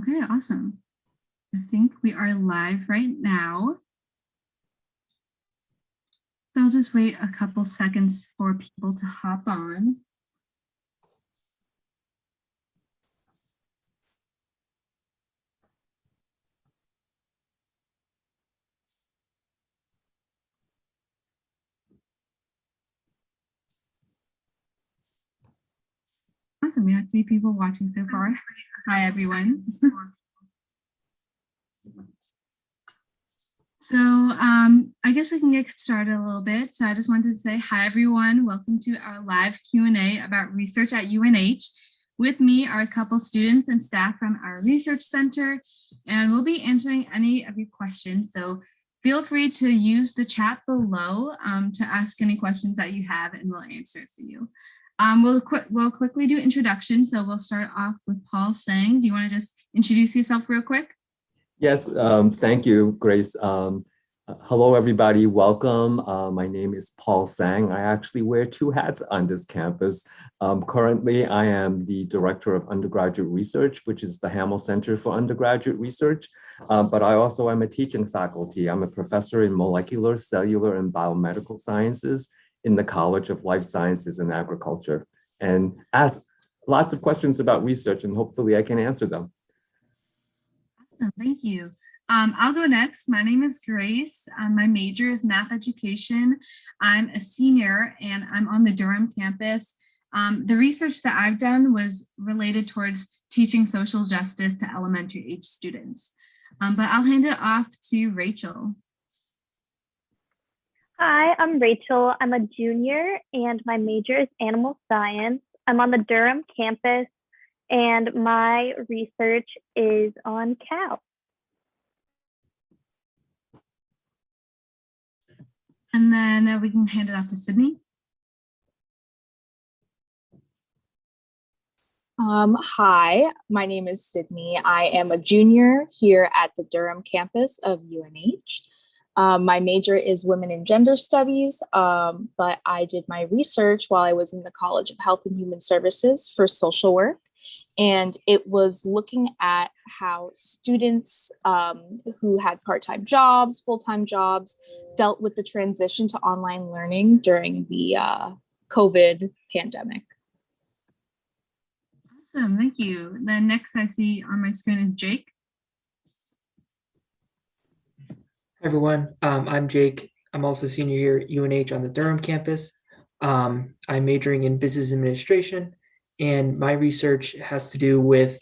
Okay, awesome. I think we are live right now. So I'll just wait a couple seconds for people to hop on. Awesome, we have 3 people watching so far. Hi, everyone. So I guess we can get started a little bit. So I just wanted to say hi, everyone. Welcome to our live Q&A about research at UNH. With me are a couple students and staff from our research center, and we'll be answering any of your questions. So feel free to use the chat below to ask any questions that you have, and we'll answer it for you. We'll quickly do introductions. So we'll start off with Paul Sang. Do you want to just introduce yourself real quick? Yes, thank you, Grace. Hello, everybody. Welcome. My name is Paul Sang. I actually wear 2 hats on this campus. Currently, I am the Director of Undergraduate Research, which is the Hamill Center for Undergraduate Research. But I also am a teaching faculty. I'm a professor in molecular, cellular, and biomedical sciences in the College of Life Sciences and Agriculture, and ask lots of questions about research, and hopefully I can answer them. Awesome, thank you. I'll go next. My name is Grace. My major is math education. I'm a senior and I'm on the Durham campus. The research that I've done was related towards teaching social justice to elementary age students. But I'll hand it off to Rachel. Hi, I'm Rachel. I'm a junior and my major is animal science. I'm on the Durham campus and my research is on cows. And then we can hand it off to Sydney. Hi, my name is Sydney. I am a junior here at the Durham campus of UNH. My major is Women and Gender Studies, but I did my research while I was in the College of Health and Human Services for social work. And it was looking at how students who had part-time jobs, full-time jobs, dealt with the transition to online learning during the COVID pandemic. Awesome, thank you. Then next I see on my screen is Jake. Hi everyone, I'm Jake. I'm also a senior here at UNH on the Durham campus. I'm majoring in business administration, and my research has to do with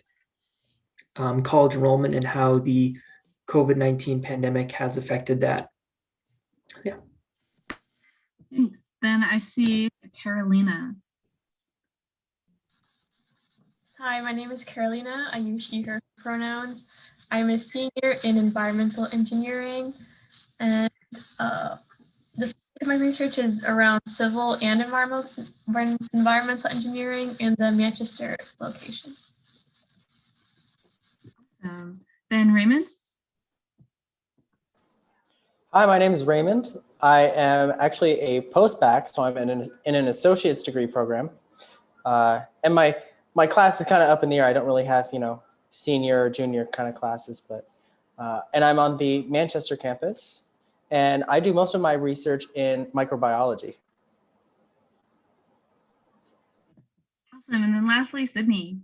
college enrollment and how the COVID-19 pandemic has affected that. Yeah. Then I see Carolina. Hi, my name is Carolina. I use she, her pronouns. I'm a senior in environmental engineering, and my research is around civil and environmental engineering in the Manchester location. Awesome. Then Raymond. Hi, my name is Raymond. I am actually a post-bac, so I'm in an associate's degree program. And my class is kind of up in the air. I don't really have, senior or junior kind of classes, but and I'm on the Manchester campus, and I do most of my research in microbiology. Awesome. And then lastly, Sydney.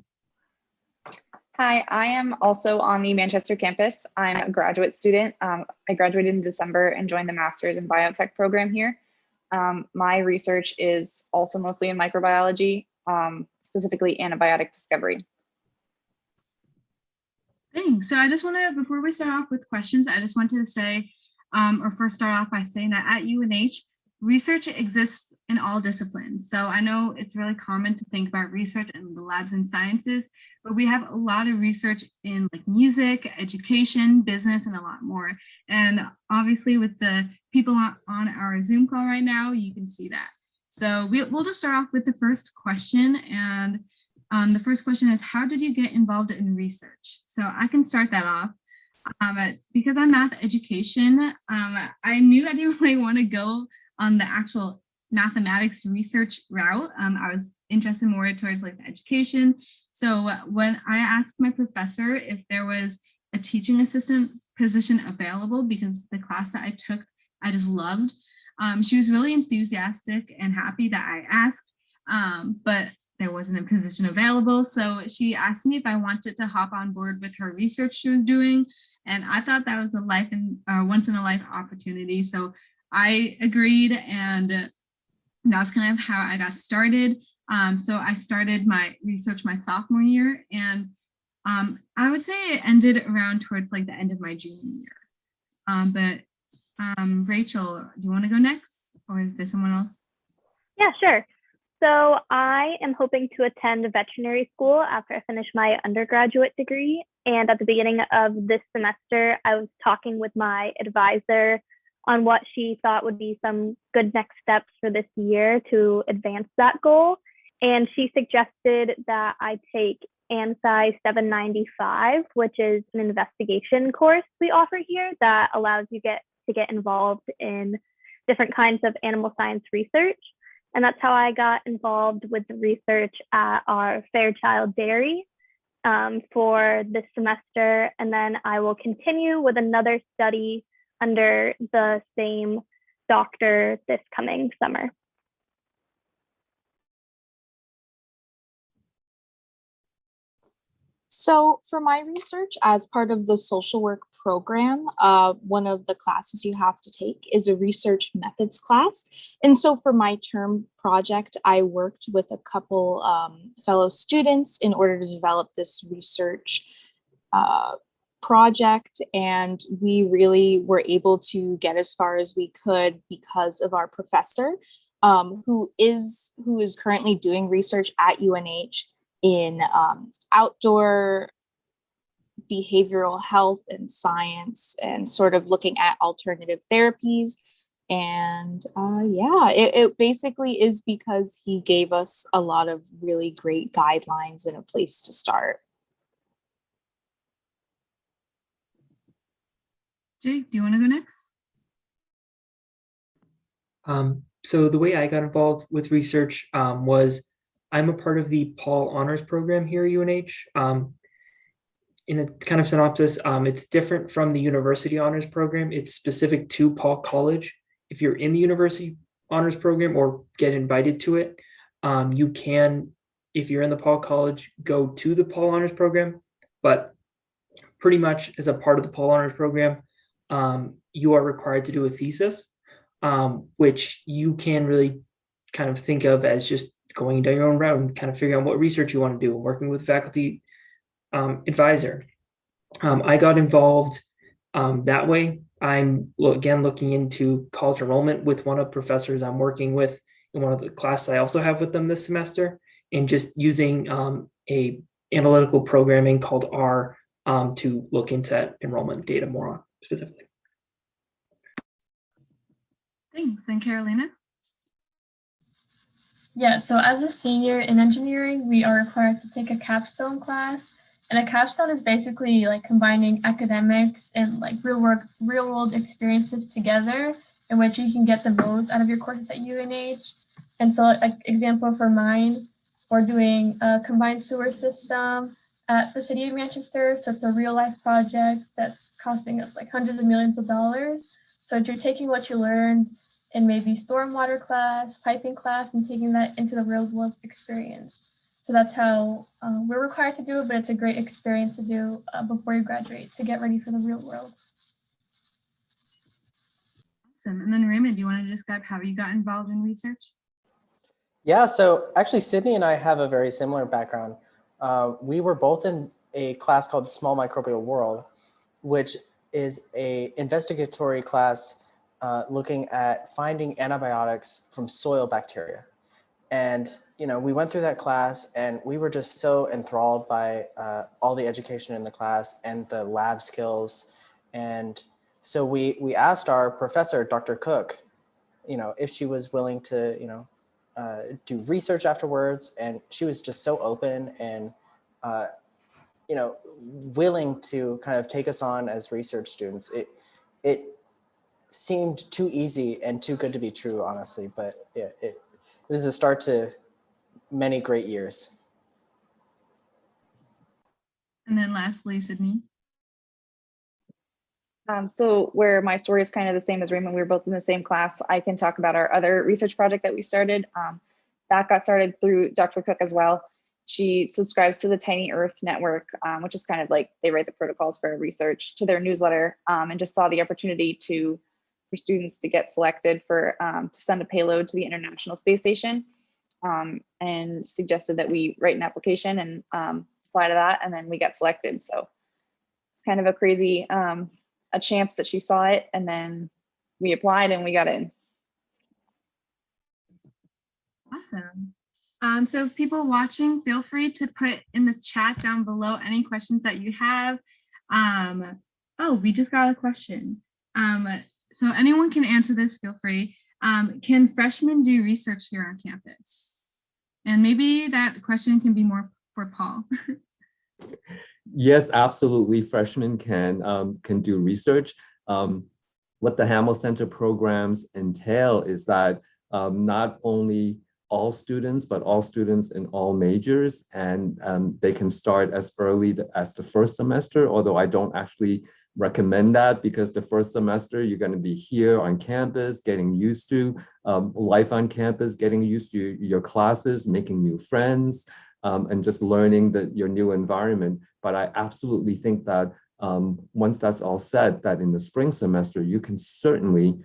Hi, I am also on the Manchester campus. I'm a graduate student. I graduated in December and joined the Master's in Biotech program here. My research is also mostly in microbiology, specifically antibiotic discovery. Thanks. So I just want to, before we start off with questions, I just wanted to say, or first start off by saying that at UNH, research exists in all disciplines. So I know it's really common to think about research in the labs and sciences, but we have a lot of research in like music, education, business, and a lot more. And obviously with the people on our Zoom call right now, you can see that. So we'll just start off with the first question. And the first question is, how did you get involved in research? So I can start that off. Because I'm math education, I knew I didn't really want to go on the actual mathematics research route. I was interested more towards like the education. So when I asked my professor if there was a teaching assistant position available, because the class that I took, I just loved, she was really enthusiastic and happy that I asked, but there wasn't a position available. So she asked me if I wanted to hop on board with her research she was doing. And I thought that was a once in a life opportunity. So I agreed, and that's kind of how I got started. So I started my research my sophomore year, and I would say it ended around towards like the end of my junior year. Rachel, do you want to go next, or is there someone else? Yeah, sure. So I am hoping to attend veterinary school after I finish my undergraduate degree. And at the beginning of this semester, I was talking with my advisor on what she thought would be some good next steps for this year to advance that goal. And she suggested that I take ANSI 795, which is an investigation course we offer here that allows you to get involved in different kinds of animal science research. And that's how I got involved with the research at our Fairchild Dairy for this semester. And then I will continue with another study under the same doctor this coming summer. So for my research, as part of the social work program, one of the classes you have to take is a research methods class. And so for my term project, I worked with a couple fellow students in order to develop this research project. And we really were able to get as far as we could because of our professor, who is currently doing research at UNH in outdoor behavioral health and science, and sort of looking at alternative therapies. And it basically is because he gave us a lot of really great guidelines and a place to start. Jake, do you want to go next? So the way I got involved with research was I'm a part of the Paul Honors Program here at UNH. In a kind of synopsis, it's different from the University Honors Program. It's specific to Paul College. If you're in the University Honors Program or get invited to it, you can, if you're in the Paul College, go to the Paul Honors Program. But pretty much as a part of the Paul Honors Program, you are required to do a thesis, which you can really kind of think of as just going down your own route and kind of figuring out what research you want to do and working with faculty advisor. I got involved that way. I'm again looking into college enrollment with one of the professors I'm working with in one of the classes I also have with them this semester, and just using a analytical programming called R to look into that enrollment data more on specifically. Thanks. And Carolina? Yeah, so as a senior in engineering, we are required to take a capstone class. And a capstone is basically like combining academics and like real world experiences together, in which you can get the most out of your courses at UNH. And so like example for mine, we're doing a combined sewer system at the city of Manchester. So it's a real life project that's costing us like hundreds of millions of dollars. So you're taking what you learned in maybe stormwater class, piping class, and taking that into the real world experience. So that's how we're required to do it, but it's a great experience to do before you graduate to get ready for the real world. Awesome. And then Raymond, do you want to describe how you got involved in research? Yeah, so actually Sydney and I have a very similar background. We were both in a class called the Small Microbial World, which is a investigatory class looking at finding antibiotics from soil bacteria. And, you know, we went through that class and we were just so enthralled by all the education in the class and the lab skills. And so we asked our professor, Dr. Cook, you know, if she was willing to, you know, do research afterwards. And she was just so open and, you know, willing to kind of take us on as research students. seemed too easy and too good to be true, honestly. But yeah, it was a start to many great years. And then lastly, Sydney. So where my story is kind of the same as Raymond, we were both in the same class. I can talk about our other research project that we started. That got started through Dr. Cook as well. She subscribes to the Tiny Earth Network, which is kind of like they write the protocols for research to their newsletter, and just saw the opportunity for students to get selected for to send a payload to the International Space Station, and suggested that we write an application and apply to that, and then we got selected. So it's kind of a crazy a chance that she saw it, and then we applied and we got in. Awesome. So people watching, feel free to put in the chat down below any questions that you have. Oh, we just got a question. So anyone can answer this, feel free. Can freshmen do research here on campus? And maybe that question can be more for Paul. Yes, absolutely. Freshmen can do research. What the Hamill Center programs entail is that not only all students, but all students in all majors, and they can start as early as the first semester, although I don't actually recommend that, because the first semester you're going to be here on campus, getting used to life on campus, getting used to your classes, making new friends, and just learning your new environment. But I absolutely think that once that's all said, that in the spring semester, you can certainly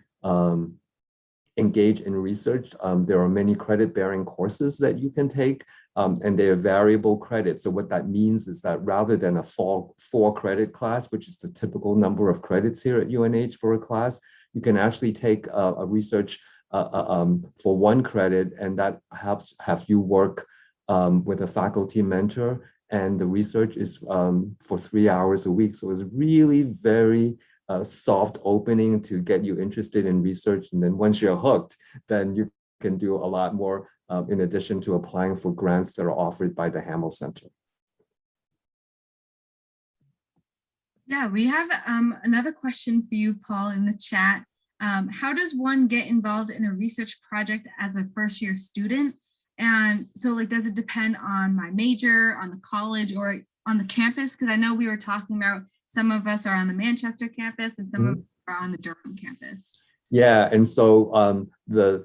engage in research. There are many credit-bearing courses that you can take, and they are variable credit. So what that means is that rather than a four-credit class, which is the typical number of credits here at UNH for a class, you can actually take a research for 1 credit, and that have you work with a faculty mentor, and the research is for 3 hours a week. So it's really very soft opening to get you interested in research. And then once you're hooked, then you can do a lot more in addition to applying for grants that are offered by the Hamill Center. Yeah, we have another question for you, Paul, in the chat. How does one get involved in a research project as a first-year student? And so, like, does it depend on my major, on the college, or on the campus? Because I know we were talking about some of us are on the Manchester campus and some of us are on the Durham campus. Yeah, and so the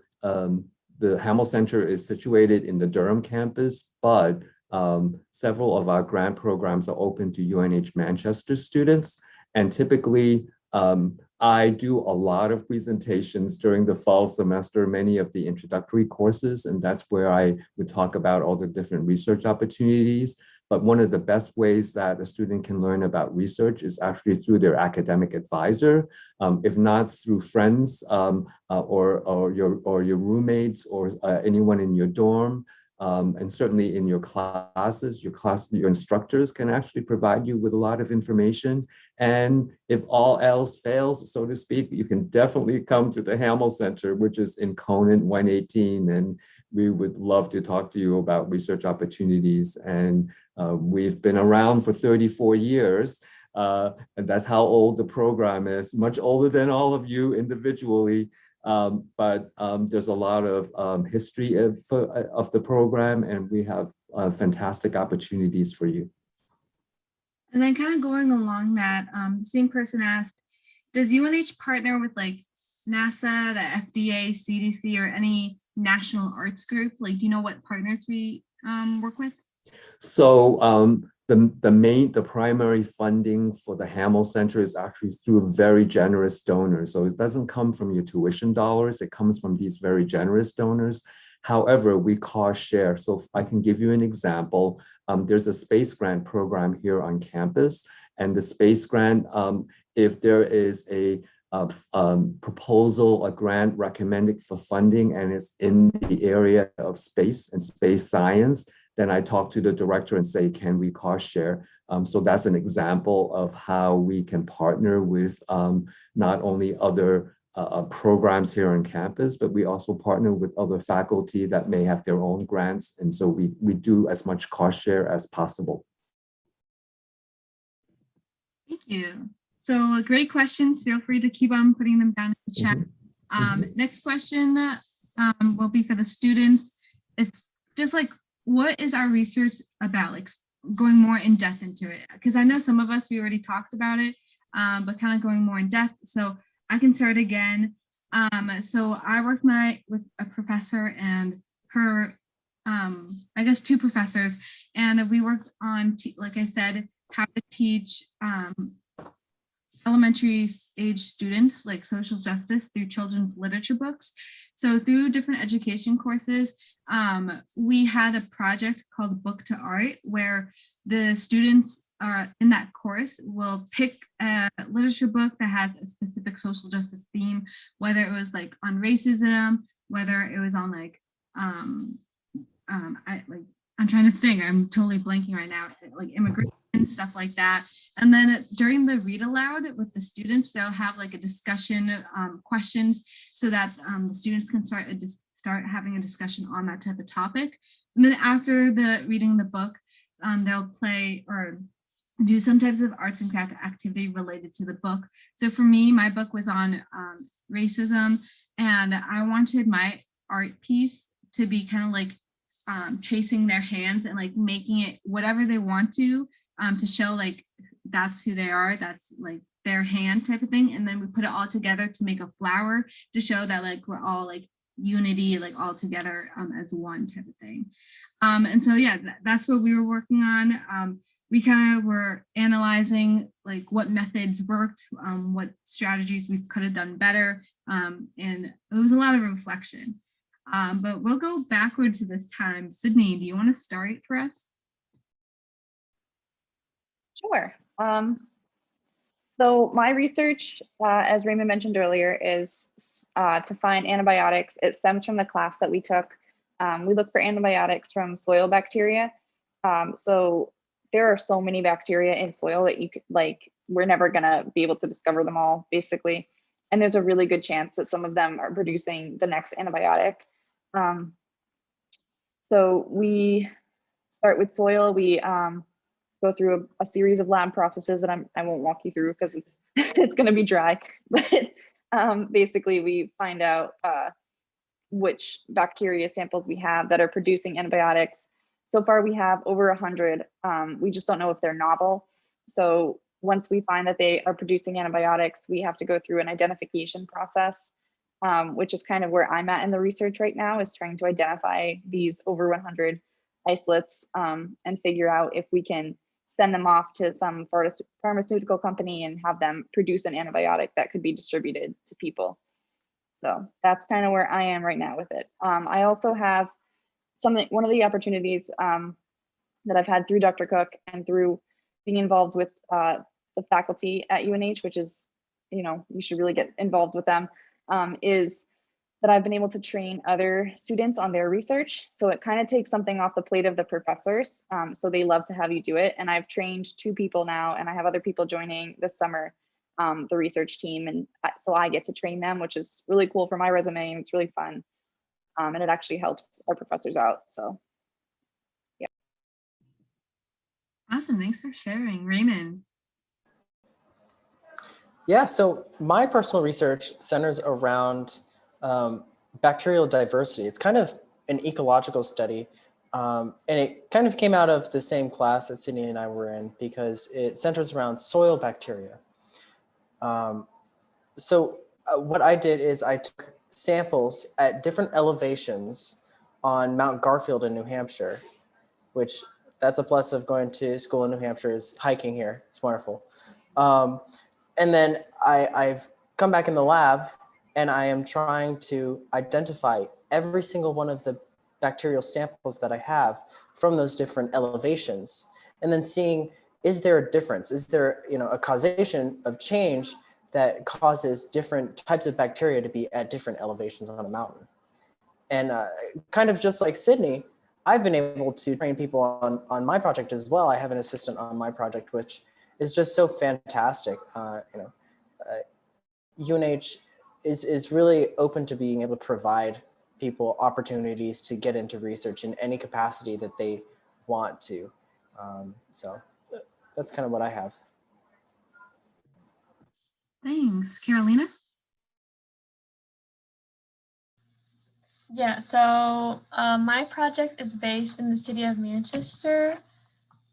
Hamill Center is situated in the Durham campus, but several of our grant programs are open to UNH Manchester students. And typically, I do a lot of presentations during the fall semester, many of the introductory courses, and that's where I would talk about all the different research opportunities. But one of the best ways that a student can learn about research is actually through their academic advisor, if not through friends or your roommates or anyone in your dorm. And certainly in your classes, your instructors can actually provide you with a lot of information. And if all else fails, so to speak, you can definitely come to the Hamill Center, which is in Conant 118. And we would love to talk to you about research opportunities. And we've been around for 34 years. And that's how old the program is, much older than all of you individually. But there's a lot of history of the program, and we have fantastic opportunities for you. And then kind of going along that, same person asked, does UNH partner with like NASA, the FDA, CDC, or any national arts group? Like, do you know what partners we work with? So the primary funding for the Hamill Center is actually through very generous donors. So it doesn't come from your tuition dollars, it comes from these very generous donors. However, we cost share. So if I can give you an example. There's a space grant program here on campus, and the space grant, if there is a proposal, a grant recommended for funding, and it's in the area of space and space science, then I talk to the director and say, can we cost share? So that's an example of how we can partner with not only other programs here on campus, but we also partner with other faculty that may have their own grants. And so we do as much cost share as possible. Thank you. So great questions. Feel free to keep on putting them down in the chat. Next question will be for the students. It's just like, what is our research about? Like going more in depth into it. Because I know some of us, we already talked about it, but kind of going more in depth. So I can start again. So I worked with a professor and her, I guess 2 professors, and we worked on, like I said, how to teach elementary age students like social justice through children's literature books. So through different education courses, we had a project called Book to Art, where the students in that course will pick a literature book that has a specific social justice theme, whether it was like on racism, whether it was on like, I'm trying to think, I'm totally blanking right now, like immigration, stuff like that. And then during the read aloud with the students, they'll have like a discussion questions so that the students can start having a discussion on that type of topic. And then after reading the book, they'll play or do some types of arts and craft activity related to the book. So for me, my book was on racism, and I wanted my art piece to be kind of like tracing their hands and like making it whatever they want to show like that's who they are, that's like their hand type of thing. And then we put it all together to make a flower to show that like we're all like unity, like all together as one type of thing. And so yeah, that's what we were working on. We kind of were analyzing like what methods worked, what strategies we could have done better, and it was a lot of reflection. But we'll go backwards this time. Sydney, do you want to start for us? Sure. So my research, as Raymond mentioned earlier, is to find antibiotics. It stems from the class that we took. We look for antibiotics from soil bacteria. So there are so many bacteria in soil that you could, like, we're never gonna be able to discover them all, basically. And there's a really good chance that some of them are producing the next antibiotic. So we start with soil. We go through a series of lab processes that I won't walk you through because it's it's going to be dry. But basically, we find out which bacteria samples we have that are producing antibiotics. So far, we have over 100. We just don't know if they're novel. So once we find that they are producing antibiotics, we have to go through an identification process, which is kind of where I'm at in the research right now, is trying to identify these over 100 isolates and figure out if we can send them off to some pharmaceutical company and have them produce an antibiotic that could be distributed to people. So that's kind of where I am right now with it. I also have one of the opportunities that I've had through Dr. Cook and through being involved with the faculty at UNH, which is, you know, you should really get involved with them, is that I've been able to train other students on their research. So it kind of takes something off the plate of the professors. So they love to have you do it. And I've trained 2 people now, and I have other people joining this summer, the research team. And so I get to train them, which is really cool for my resume, and it's really fun. And it actually helps our professors out. So yeah. Awesome, thanks for sharing. Raymond. Yeah, so my personal research centers around bacterial diversity. It's kind of an ecological study, and it kind of came out of the same class that Sydney and I were in because it centers around soil bacteria. What I did is I took samples at different elevations on Mount Garfield in New Hampshire, which that's a plus of going to school in New Hampshire, is hiking here. It's wonderful. And then I've come back in the lab and I am trying to identify every single one of the bacterial samples that I have from those different elevations, and then seeing, is there a difference? Is there, you know, a causation of change that causes different types of bacteria to be at different elevations on a mountain? And kind of just like Sydney, I've been able to train people on my project as well. I have an assistant on my project, which is just so fantastic. UNH is really open to being able to provide people opportunities to get into research in any capacity that they want to. So that's kind of what I have. Thanks. Carolina? Yeah, so my project is based in the city of Manchester.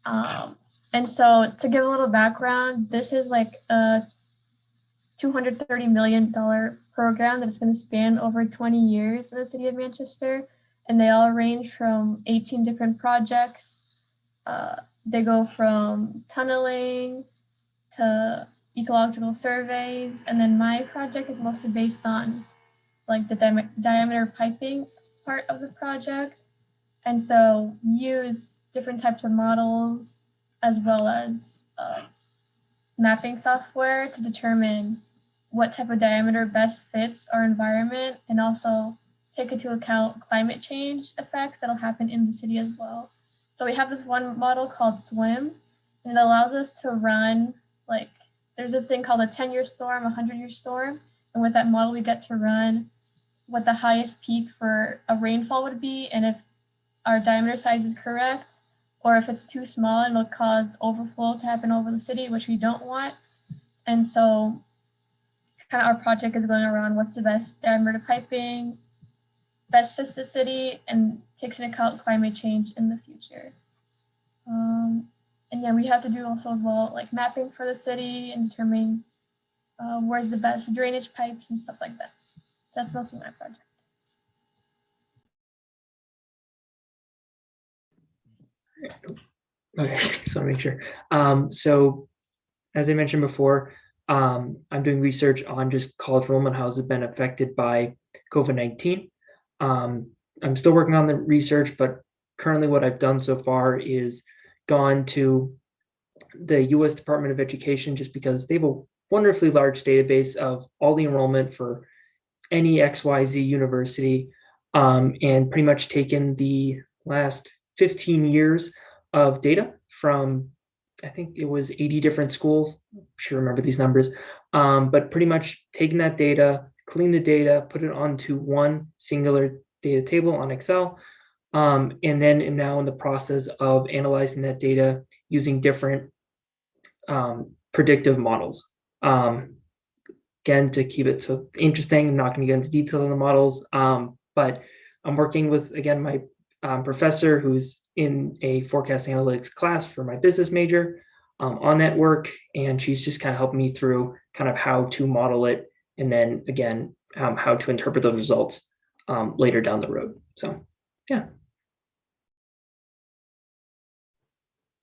And so to give a little background, this is like a $230 million program that is going to span over 20 years in the city of Manchester. And they all range from 18 different projects. They go from tunneling to ecological surveys. And then my project is mostly based on like the diameter piping part of the project. And so use different types of models as well as mapping software to determine what type of diameter best fits our environment, and also take into account climate change effects that'll happen in the city as well. So we have this one model called SWIM, and it allows us to run, like, there's this thing called a 10-year storm, a 100-year storm. And with that model, we get to run what the highest peak for a rainfall would be, and if our diameter size is correct, or if it's too small and it'll cause overflow to happen over the city, which we don't want. And so kind of our project is going around what's the best diameter piping, best fits the city, and takes into account climate change in the future. And yeah, we have to do also as well like mapping for the city and determining where's the best drainage pipes and stuff like that. That's mostly my project. Okay, just want to make sure. So as I mentioned before, I'm doing research on just college enrollment, how has it been affected by COVID-19. I'm still working on the research, but currently what I've done so far is gone to the US Department of Education, just because they have a wonderfully large database of all the enrollment for any XYZ university, and pretty much taken the last 15 years of data from, I think it was 80 different schools. I should remember these numbers, but pretty much taking that data, clean the data, put it onto one singular data table on Excel, and then am now in the process of analyzing that data using different predictive models. Again, to keep it so interesting, I'm not going to get into detail on the models, but I'm working with, again, my professor who's in a forecast analytics class for my business major on that work. And she's just kind of helping me through kind of how to model it. And then again, how to interpret those results later down the road. So, yeah.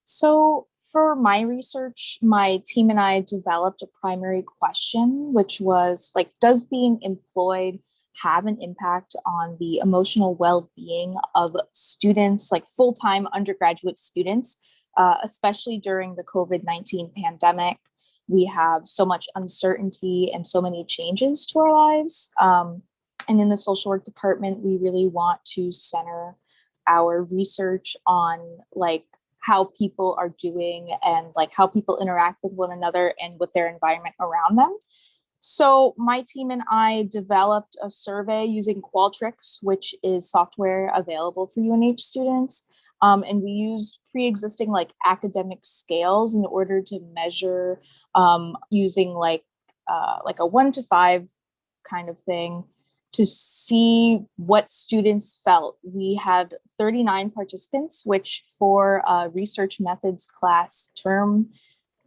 So for my research, my team and I developed a primary question, which was like, does being employed have an impact on the emotional well-being of students, like full-time undergraduate students, especially during the COVID-19 pandemic? We have so much uncertainty and so many changes to our lives. And in the social work department, we really want to center our research on like how people are doing and like how people interact with one another and with their environment around them. So my team and I developed a survey using Qualtrics, which is software available for UNH students. And we used pre-existing like academic scales in order to measure using like a 1 to 5 kind of thing to see what students felt. We had 39 participants, which for a research methods class term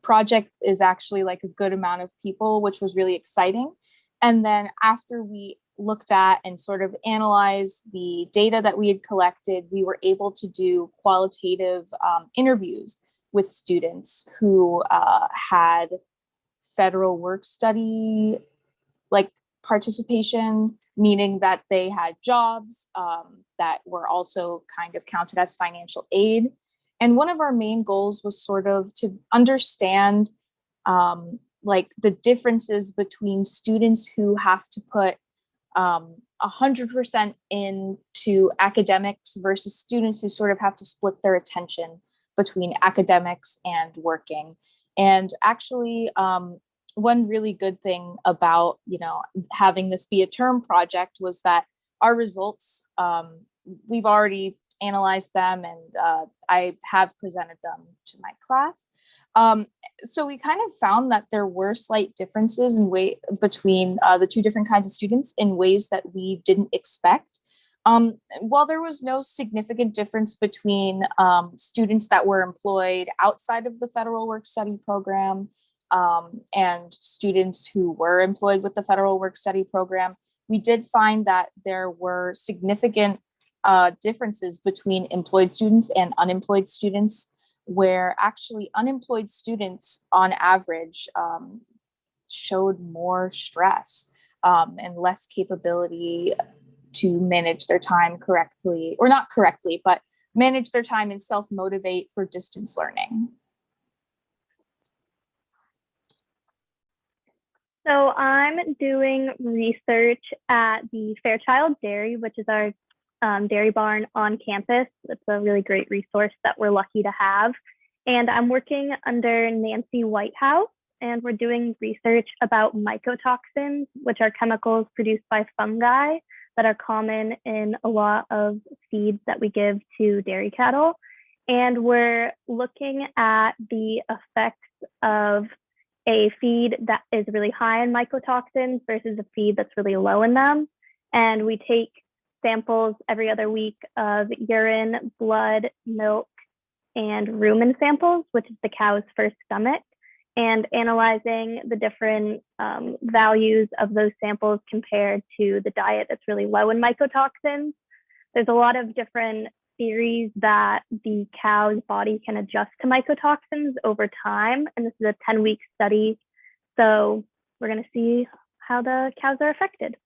project is actually like a good amount of people, which was really exciting. And then after we looked at and sort of analyzed the data that we had collected, we were able to do qualitative interviews with students who had federal work study like participation, meaning that they had jobs that were also kind of counted as financial aid. And one of our main goals was sort of to understand like the differences between students who have to put 100% into academics versus students who sort of have to split their attention between academics and working. And actually, one really good thing about, having this be a term project was that our results, we've already analyzed them, and I have presented them to my class. So we kind of found that there were slight differences in between the two different kinds of students in ways that we didn't expect. While there was no significant difference between students that were employed outside of the federal work-study program and students who were employed with the federal work-study program, we did find that there were significant differences between employed students and unemployed students, where actually unemployed students on average showed more stress and less capability to manage their time correctly, or not correctly, but manage their time and self-motivate for distance learning. So I'm doing research at the Fairchild Dairy, which is our dairy barn on campus. It's a really great resource that we're lucky to have. And I'm working under Nancy Whitehouse, and we're doing research about mycotoxins, which are chemicals produced by fungi that are common in a lot of feeds that we give to dairy cattle. And we're looking at the effects of a feed that is really high in mycotoxins versus a feed that's really low in them. And we take samples every other week of urine, blood, milk, and rumen samples, which is the cow's first stomach, and analyzing the different values of those samples compared to the diet that's really low in mycotoxins. There's a lot of different theories that the cow's body can adjust to mycotoxins over time, and this is a 10-week study. So we're going to see how the cows are affected.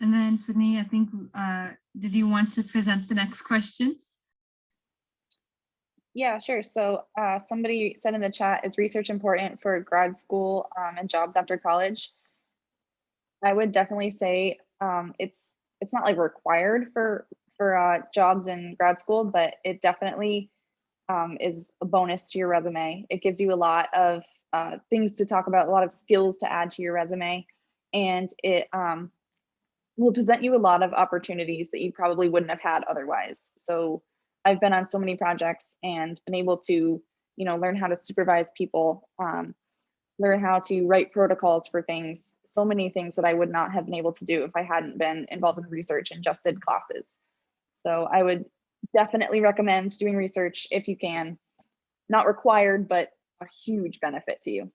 And then Sydney, I think, did you want to present the next question? Yeah, sure. So somebody said in the chat, is research important for grad school and jobs after college? I would definitely say it's not like required for jobs in grad school, but it definitely is a bonus to your resume. It gives you a lot of things to talk about, a lot of skills to add to your resume, and it will present you a lot of opportunities that you probably wouldn't have had otherwise. So I've been on so many projects and been able to, learn how to supervise people, learn how to write protocols for things, so many things that I would not have been able to do if I hadn't been involved in research and just did classes. So I would definitely recommend doing research if you can. Not required, but a huge benefit to you.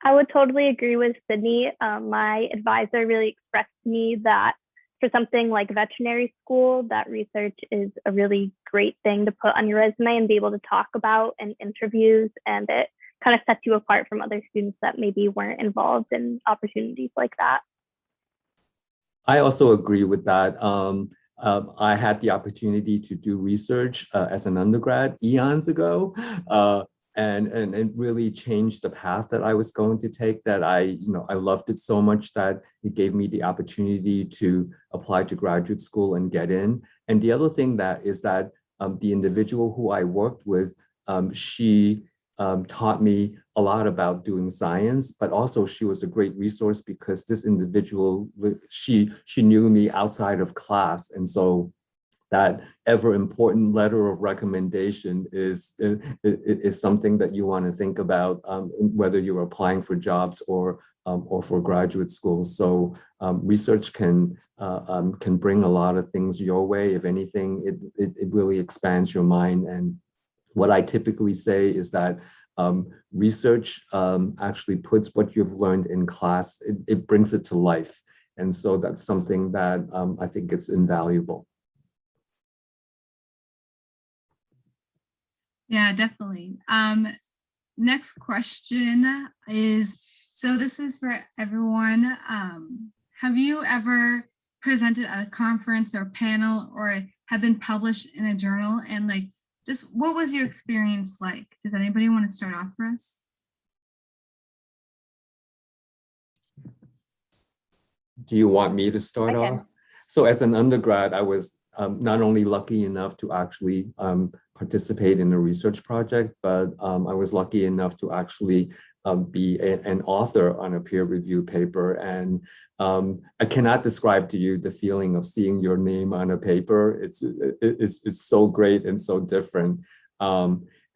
I would totally agree with Sydney. My advisor really expressed to me that for something like veterinary school, that research is a really great thing to put on your resume and be able to talk about in interviews, and it kind of sets you apart from other students that maybe weren't involved in opportunities like that. I also agree with that. I had the opportunity to do research as an undergrad eons ago. And it really changed the path that I was going to take, that I loved it so much that it gave me the opportunity to apply to graduate school and get in. And the other thing that is that the individual who I worked with, she taught me a lot about doing science, but also she was a great resource because this individual, she knew me outside of class. And so that ever important letter of recommendation is something that you want to think about, whether you're applying for jobs or for graduate schools. So research can bring a lot of things your way. If anything, it really expands your mind. And what I typically say is that research actually puts what you've learned in class, it brings it to life. And so that's something that I think it's invaluable. Yeah, definitely. Next question is, so this is for everyone. Have you ever presented at a conference or panel or have been published in a journal? And just what was your experience like? Does anybody want to start off for us? Do you want me to start off? So as an undergrad, I was not only lucky enough to actually participate in a research project, but I was lucky enough to actually be an author on a peer review paper. And I cannot describe to you the feeling of seeing your name on a paper. It's so great and so different.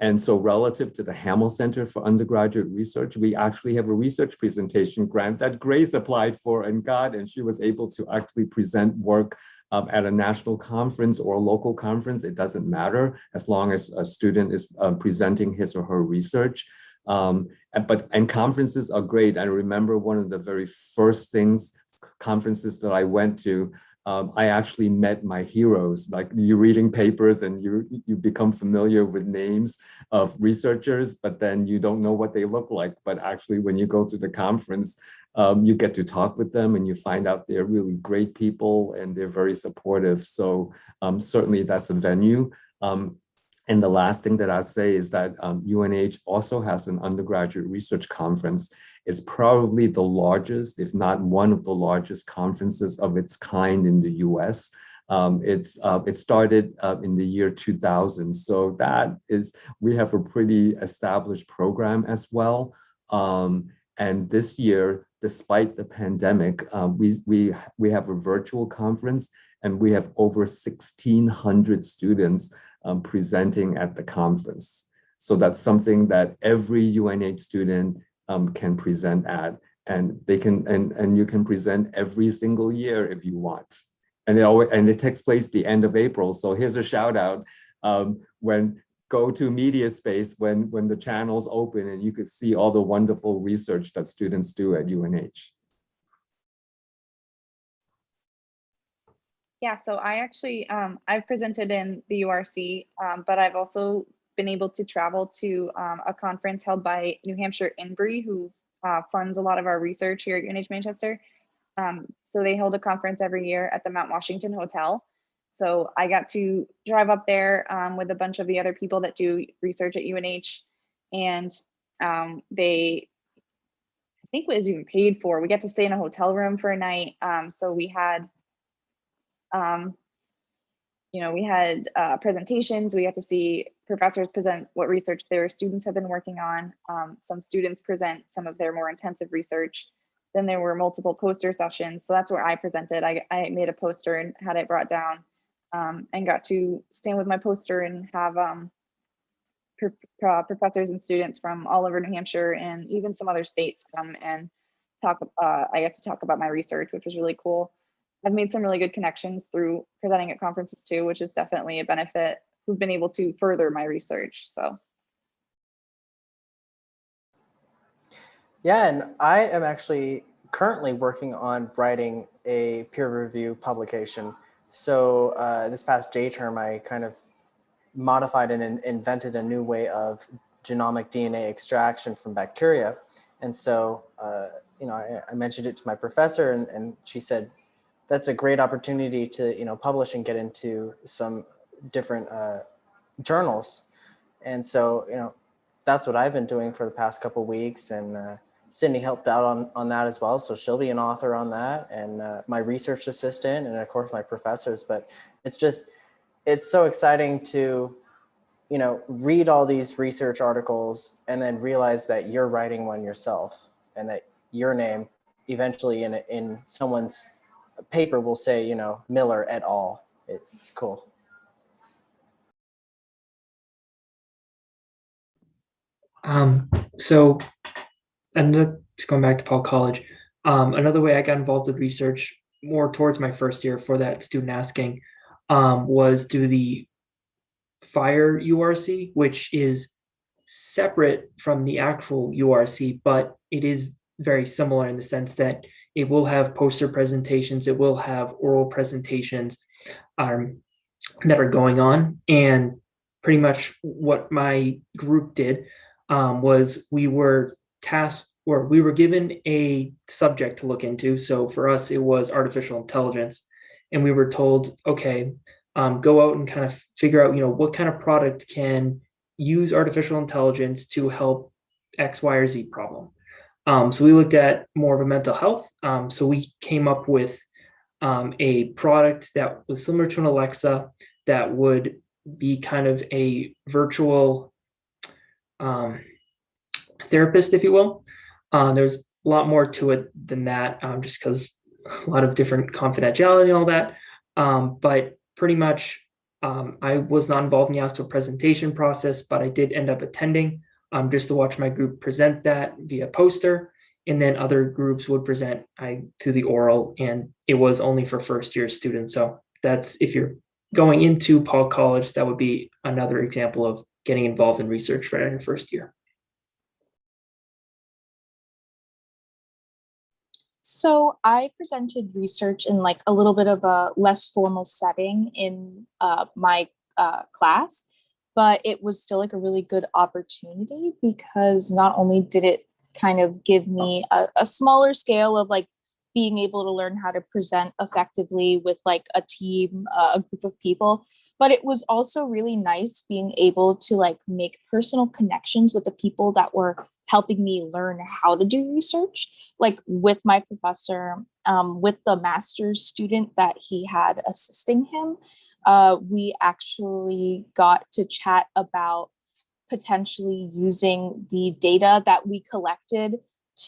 And so relative to the Hamill Center for Undergraduate Research, we actually have a research presentation grant that Grace applied for and got, and she was able to actually present work at a national conference or a local conference. It doesn't matter as long as a student is presenting his or her research. And conferences are great. I remember one of the very first conferences that I went to, I actually met my heroes. Like, you're reading papers and you become familiar with names of researchers, but then you don't know what they look like. But actually, when you go to the conference, you get to talk with them and you find out they're really great people and they're very supportive. So certainly that's a venue. And the last thing that I'll say is that UNH also has an undergraduate research conference. It's probably the largest, if not one of the largest conferences of its kind in the US. It started in the year 2000. So we have a pretty established program as well. And this year, despite the pandemic, we have a virtual conference and we have over 1,600 students presenting at the conference. So that's something that every UNH student can present at, and you can present every single year if you want. And it takes place the end of April. So here's a shout out. Go to Media Space when the channels open, and you could see all the wonderful research that students do at UNH. Yeah, so I actually, I've presented in the URC, but I've also been able to travel to a conference held by New Hampshire INBRE, who funds a lot of our research here at UNH Manchester. So they hold a conference every year at the Mount Washington Hotel. So I got to drive up there with a bunch of the other people that do research at UNH. And I think it was even paid for. We got to stay in a hotel room for a night. So we had we had presentations. We got to see professors present what research their students have been working on. Some students present some of their more intensive research. Then there were multiple poster sessions. So that's where I presented. I made a poster and had it brought down and got to stand with my poster and have professors and students from all over New Hampshire and even some other states come and talk. I got to talk about my research, which was really cool. I've made some really good connections through presenting at conferences too, which is definitely a benefit. Who've been able to further my research. So. Yeah, and I am actually currently working on writing a peer review publication. So this past J term, I kind of modified and invented a new way of genomic DNA extraction from bacteria. And so, I mentioned it to my professor and she said, that's a great opportunity to, publish and get into some different journals. And so, that's what I've been doing for the past couple of weeks. And Sydney helped out on that as well. So she'll be an author on that, and my research assistant, and of course my professors. But it's so exciting to, read all these research articles and then realize that you're writing one yourself and that your name eventually in someone's paper will say, Miller et al. It's cool. So, and just going back to Paul College, another way I got involved with research more towards my first year for that student asking was do the FIRE URC, which is separate from the actual URC, but it is very similar in the sense that it will have poster presentations, it will have oral presentations that are going on. And pretty much what my group did was we were tasked, or we were given a subject to look into. So for us, it was artificial intelligence. And we were told, okay, go out and kind of figure out, what kind of product can use artificial intelligence to help X, Y, or Z problem. So we looked at more of a mental health. So we came up with a product that was similar to an Alexa that would be kind of a virtual therapist, if you will. There's a lot more to it than that, just because a lot of different confidentiality and all that. But pretty much, I was not involved in the actual presentation process, but I did end up attending just to watch my group present that via poster. And then other groups would present to the oral, and it was only for first year students. So that's, if you're going into Paul College, that would be another example of getting involved in research right in your first year. So I presented research in like a little bit of a less formal setting in my class, but it was still like a really good opportunity because not only did it kind of give me a smaller scale of like being able to learn how to present effectively with like a team, a group of people, but it was also really nice being able to like make personal connections with the people that were helping me learn how to do research, like with my professor, with the master's student that he had assisting him. We actually got to chat about potentially using the data that we collected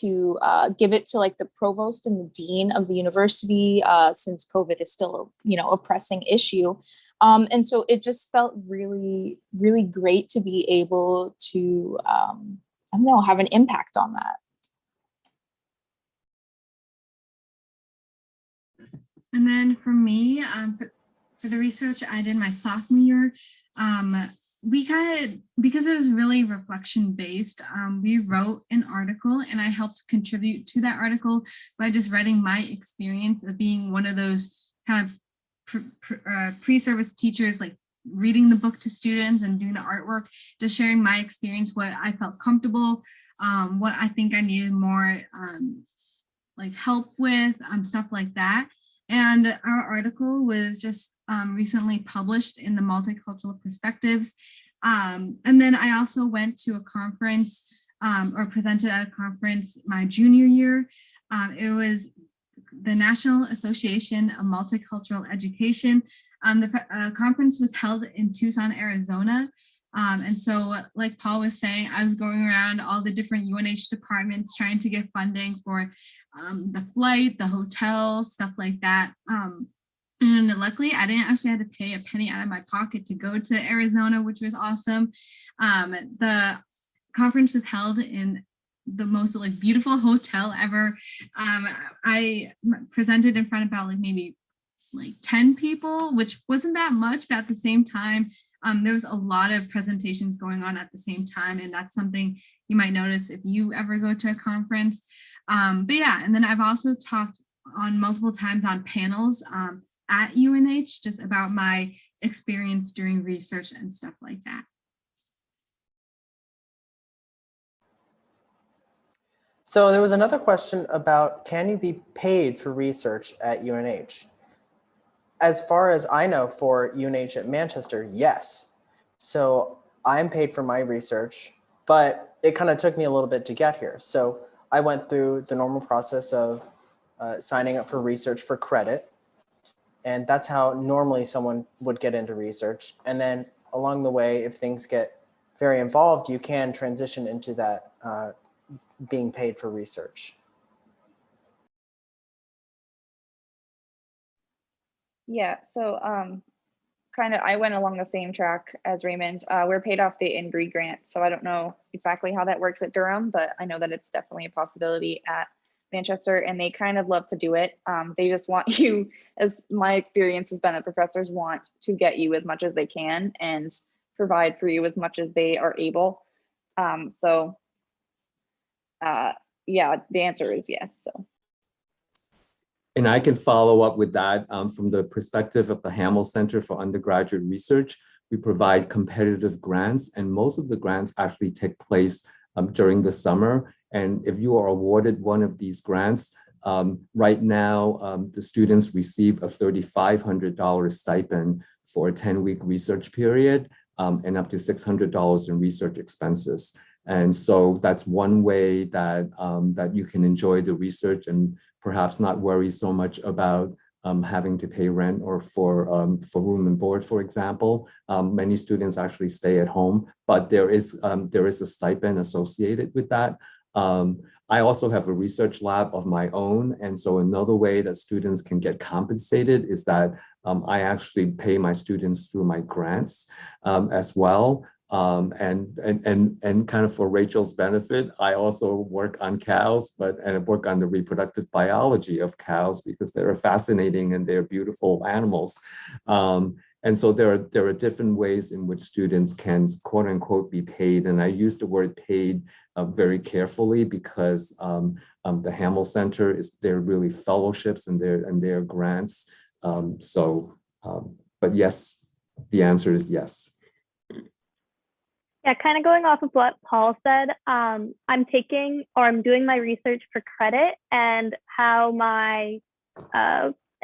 to give it to like the provost and the dean of the university, since COVID is still, a pressing issue. And so it just felt really, really great to be able to, have an impact on that. And then for me, for the research I did my sophomore year, we because it was really reflection based, we wrote an article and I helped contribute to that article by just writing my experience of being one of those kind of pre-service teachers, like reading the book to students and doing the artwork, just sharing my experience, what I felt comfortable, what I think I needed more like help with, stuff like that. And our article was just recently published in the Multicultural Perspectives. And then I also went to a conference or presented at a conference my junior year. It was the National Association of Multicultural Education. The conference was held in Tucson, Arizona. And so like Paul was saying, I was going around all the different UNH departments trying to get funding for the flight, the hotel, stuff like that. And luckily I didn't actually have to pay a penny out of my pocket to go to Arizona, which was awesome. The conference was held in the most like beautiful hotel ever. I presented in front of about like maybe like 10 people, which wasn't that much, but at the same time, there was a lot of presentations going on at the same time. And that's something you might notice if you ever go to a conference. But yeah, and then I've also talked on multiple times on panels at UNH, just about my experience doing research and stuff like that. So there was another question about, can you be paid for research at UNH? As far as I know, for UNH at Manchester, yes. So I'm paid for my research, but it kind of took me a little bit to get here. So I went through the normal process of signing up for research for credit. And that's how normally someone would get into research. And then along the way, if things get very involved, you can transition into that being paid for research. Yeah, so kind of I went along the same track as Raymond. We're paid off the INBRE grant, so I don't know exactly how that works at Durham, but I know that it's definitely a possibility at Manchester, and they kind of love to do it. They just want you, as my experience has been, that professors want to get you as much as they can and provide for you as much as they are able. Yeah, the answer is yes. So. And I can follow up with that from the perspective of the Hamill Center for Undergraduate Research. We provide competitive grants, and most of the grants actually take place during the summer. And if you are awarded one of these grants, right now, the students receive a $3,500 stipend for a 10-week research period and up to $600 in research expenses. And so that's one way that, that you can enjoy the research and perhaps not worry so much about having to pay rent or for room and board, for example. Many students actually stay at home, but there is a stipend associated with that. I also have a research lab of my own. And so another way that students can get compensated is that I actually pay my students through my grants as well. And kind of for Rachel's benefit, I also work on cows, and I work on the reproductive biology of cows because they're fascinating and they're beautiful animals. And so there are different ways in which students can, quote unquote, be paid. And I use the word paid very carefully because the Hamill Center they're really fellowships and they're grants. But yes, the answer is yes. Yeah, kind of going off of what Paul said, I'm doing my research for credit, and how my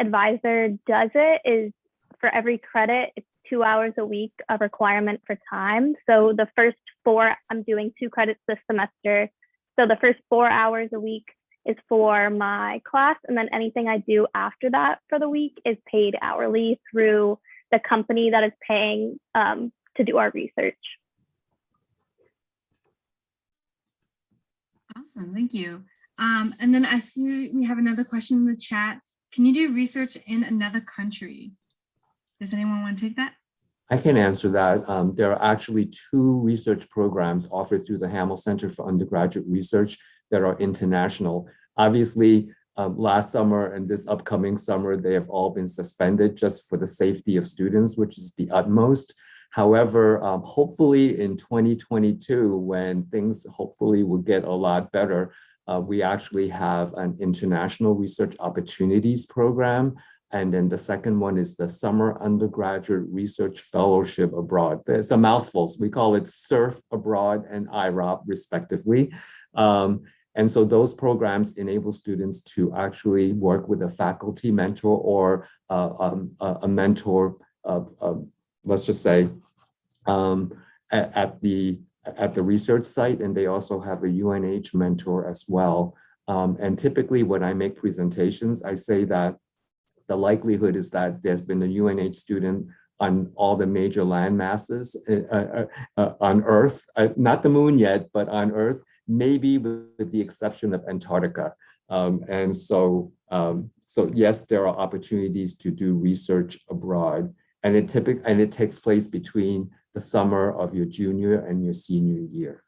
advisor does it is for every credit, it's 2 hours a week of requirement for time. So the first 4, I'm doing 2 credits this semester. So the first 4 hours a week is for my class, and then anything I do after that for the week is paid hourly through the company that is paying to do our research. Awesome, thank you. And then I see we have another question in the chat. Can you do research in another country? Does anyone want to take that? I can answer that. There are actually 2 research programs offered through the Hamill Center for Undergraduate Research that are international. Obviously, last summer and this upcoming summer, they have all been suspended just for the safety of students, which is the utmost. However, hopefully in 2022, when things hopefully will get a lot better, we actually have an international research opportunities program. And then the second one is the Summer Undergraduate Research Fellowship Abroad. It's a mouthful. We call it SURF Abroad and IROP respectively. And so those programs enable students to actually work with a faculty mentor or a mentor of let's just say, at the research site, and they also have a UNH mentor as well. And typically when I make presentations, I say that the likelihood is that there's been a UNH student on all the major land masses on Earth, not the moon yet, but on Earth, maybe with the exception of Antarctica. And so yes, there are opportunities to do research abroad. And it takes place between the summer of your junior and your senior year,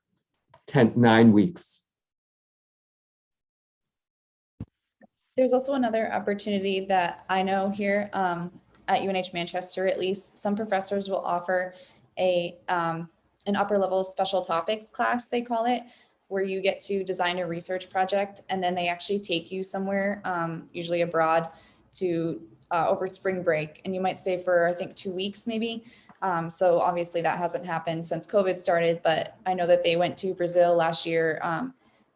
9 weeks. There's also another opportunity that I know here at UNH Manchester, at least. Some professors will offer an upper level special topics class, they call it, where you get to design a research project, and then they actually take you somewhere, usually abroad, to over spring break, and you might stay for, I think, 2 weeks maybe. So obviously that hasn't happened since COVID started, but I know that they went to Brazil last year,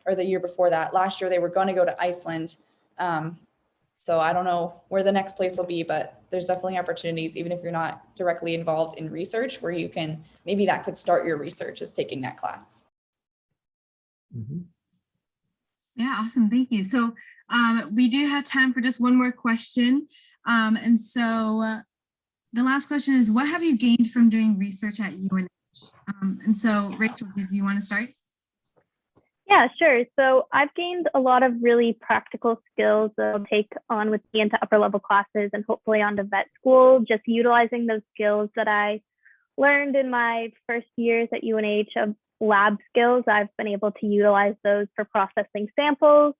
or the year before that. Last year they were going to go to Iceland. So I don't know where the next place will be, but there's definitely opportunities, even if you're not directly involved in research, where you can, maybe that could start your research, is taking that class. Mm-hmm. Yeah, awesome, thank you. So we do have time for just one more question. And so the last question is, what have you gained from doing research at UNH? And so Rachel, do you want to start? Yeah, sure. So I've gained a lot of really practical skills that I'll take on with me into upper level classes and hopefully onto vet school, just utilizing those skills that I learned in my first years at UNH of lab skills. I've been able to utilize those for processing samples.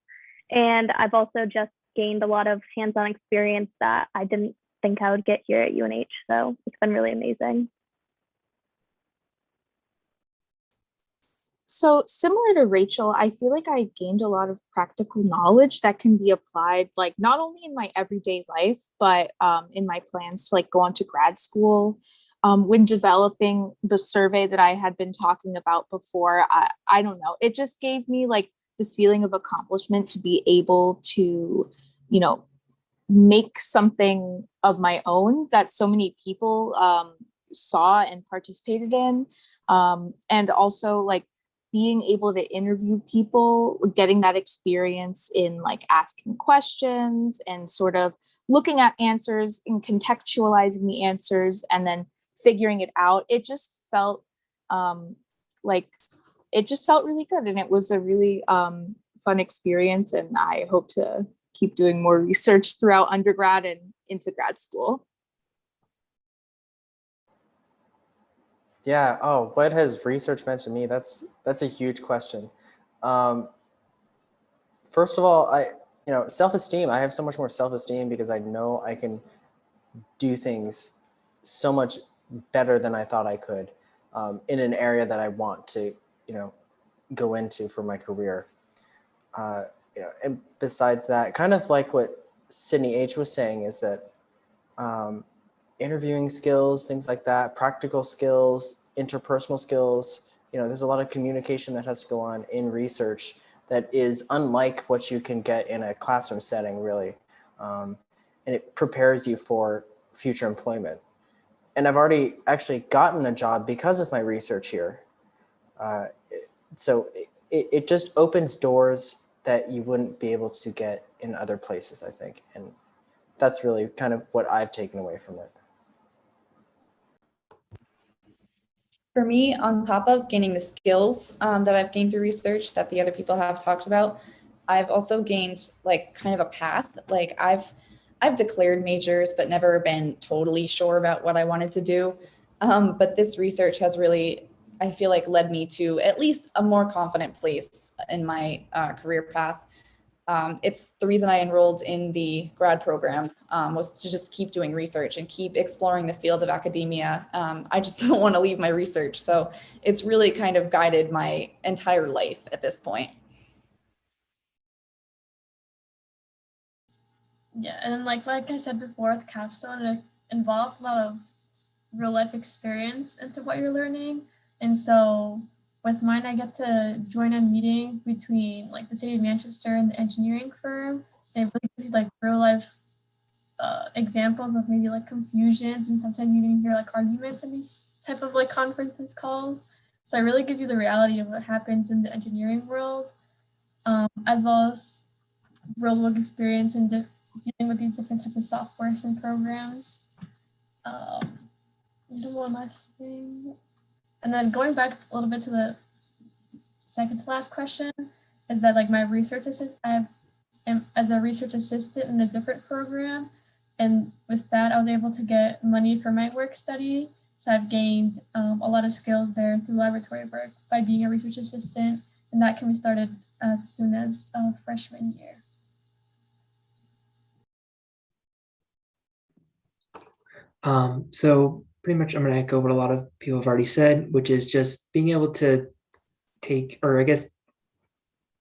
And I've also just gained a lot of hands-on experience that I didn't think I would get here at UNH. So it's been really amazing. So similar to Rachel, I feel like I gained a lot of practical knowledge that can be applied, like not only in my everyday life, but in my plans to like go on to grad school. When developing the survey that I had been talking about before, I don't know, it just gave me like this feeling of accomplishment to be able to, you know, make something of my own that so many people saw and participated in. And also like being able to interview people, getting that experience in like asking questions and sort of looking at answers and contextualizing the answers and then figuring it out, it just felt really good. And it was a really fun experience. And I hope to keep doing more research throughout undergrad and into grad school. Yeah. Oh, what has research meant to me? That's a huge question. First of all, self-esteem. I have so much more self-esteem because I know I can do things so much better than I thought I could in an area that I want to, go into for my career. And besides that, kind of like what Sydney H was saying, is that interviewing skills, things like that, practical skills, interpersonal skills, there's a lot of communication that has to go on in research that is unlike what you can get in a classroom setting, really. And it prepares you for future employment. And I've already actually gotten a job because of my research here. So it just opens doors that you wouldn't be able to get in other places, I think. And that's really kind of what I've taken away from it. For me, on top of gaining the skills that I've gained through research that the other people have talked about, I've also gained like kind of a path. Like I've declared majors, but never been totally sure about what I wanted to do. But this research has really, I feel like, led me to at least a more confident place in my career path. It's the reason I enrolled in the grad program was to just keep doing research and keep exploring the field of academia. I just don't want to leave my research. So it's really kind of guided my entire life at this point. Yeah, and like I said before, with Capstone, it involves a lot of real life experience into what you're learning. And so with mine, I get to join in meetings between like the city of Manchester and the engineering firm. And it really gives you like real life examples of maybe like confusions, and sometimes you even hear like arguments in these type of like conferences calls. So it really gives you the reality of what happens in the engineering world, as well as real world experience in dealing with these different types of softwares and programs. One last thing. And then going back a little bit to the second to last question, is that like my research assistant, I am as a research assistant in a different program. And with that, I was able to get money for my work study. So I've gained a lot of skills there through laboratory work by being a research assistant. And that can be started as soon as freshman year. So pretty much I'm going to echo what a lot of people have already said, which is just being able to take, or I guess,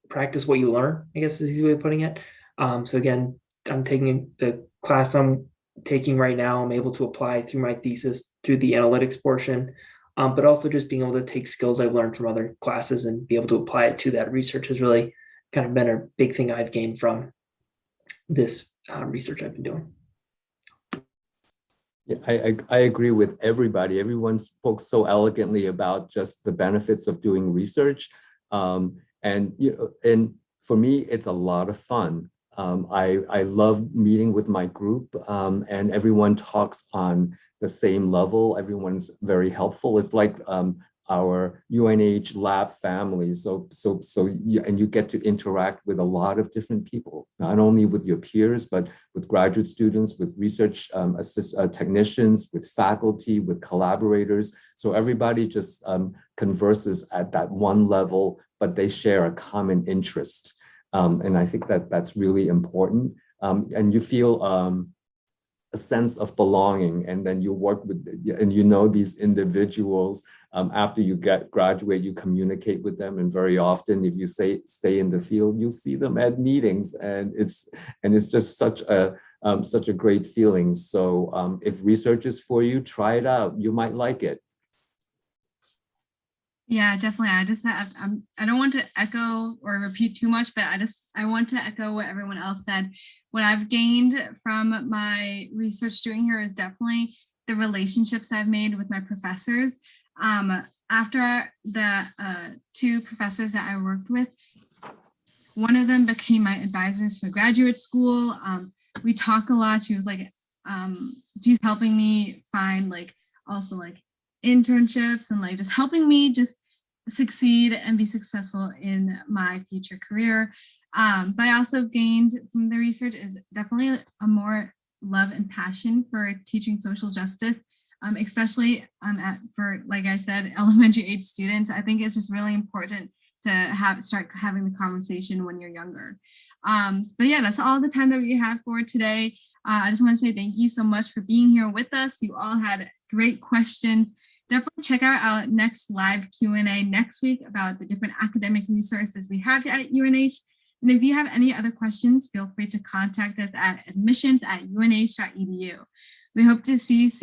practice what you learn, I guess is the easy way of putting it. So again, I'm taking the class I'm taking right now. I'm able to apply through my thesis through the analytics portion, but also just being able to take skills I've learned from other classes and be able to apply it to that research has really kind of been a big thing I've gained from this research I've been doing. Yeah, I agree with everybody. Everyone spoke so elegantly about just the benefits of doing research. And for me, it's a lot of fun. I love meeting with my group, and everyone talks on the same level. Everyone's very helpful. It's like our UNH lab family. And you get to interact with a lot of different people, not only with your peers, but with graduate students, with research technicians, with faculty, with collaborators. So everybody just converses at that one level, but they share a common interest. And I think that that's really important. And you feel a sense of belonging, and then you work with, and these individuals. After you graduate, you communicate with them, and very often, if you stay in the field, you see them at meetings, and it's just such a great feeling. So if research is for you, try it out. You might like it. Yeah, definitely. I don't want to echo or repeat too much, but I want to echo what everyone else said. What I've gained from my research doing here is definitely the relationships I've made with my professors. After the two professors that I worked with, one of them became my advisors for graduate school. We talk a lot. She was like, she's helping me find also internships and just helping me just succeed and be successful in my future career. But I also gained from the research is definitely a more love and passion for teaching social justice, especially for, like I said, elementary age students. I think it's just really important to start having the conversation when you're younger. But yeah, that's all the time that we have for today. I just want to say thank you so much for being here with us. You all had great questions. Definitely check out our next live Q&A next week about the different academic resources we have at UNH. And if you have any other questions, feel free to contact us at admissions.unh.edu. We hope to see you soon.